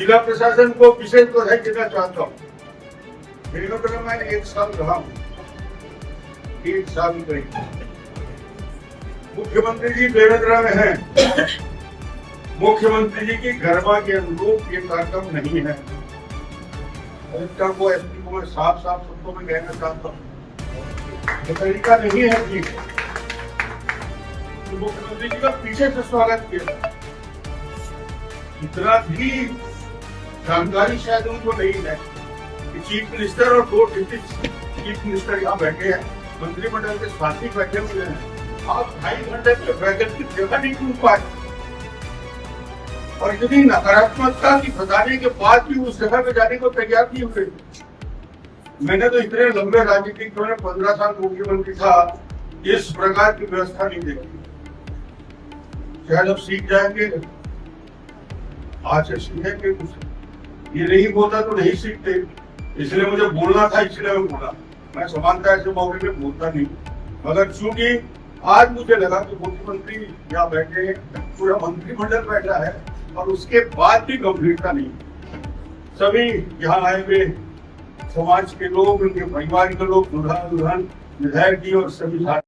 जिला प्रशासन को विशेष बधाई देना चाहता हूँ। बेगूसराय में 1 साल रहा हूँ, 1 साल करीब। मुख्यमंत्री जी बेगूसराय में हैं। मुख्यमंत्री जी की गरिमा के अनुरूप ये कार्यक्रम नहीं है। कलेक्टर को, एसपी को मैं साफ शब्दों में कहना चाहता हूँ, ये तरीका नहीं है जी। तो मुख्यमंत्री जी का पीछे से स्वागत किया, इतना भी जानकारी शायद उनको नहीं है कि चीफ मिनिस्टर और 2 डिप्टी चीफ मिनिस्टर यहाँ बैठे हैं, मंत्रिमंडल के साथी बैठे हुए हैं। आप 2.5 घंटे के वैकल्पिक जगह नहीं ढूंढ पाए और इतनी नकारात्मकता की बताने के बाद भी उस जगह पे जाने को तैयार नहीं हुए। मैंने तो इतने लंबे राजनीतिक में 15 साल मुख्यमंत्री था, इस प्रकार की व्यवस्था नहीं देखी। शायद अब सीख जाएंगे, आज से सीखेंगे कुछ। ये नहीं बोलता तो नहीं सीखते, इसलिए मुझे बोलना था, इसलिए मैं बोला। मैं समानता ऐसे मौके पे बोलता नहीं, मगर चूंकि आज मुझे लगा कि मुख्यमंत्री यहाँ बैठे हैं, पूरा मंत्रिमंडल बैठा है और उसके बाद भी गंभीरता नहीं। सभी यहाँ आए हुए समाज के लोग, उनके परिवार के लोग, दुल्हा दुल्हन, विधायक जी और सभी साथी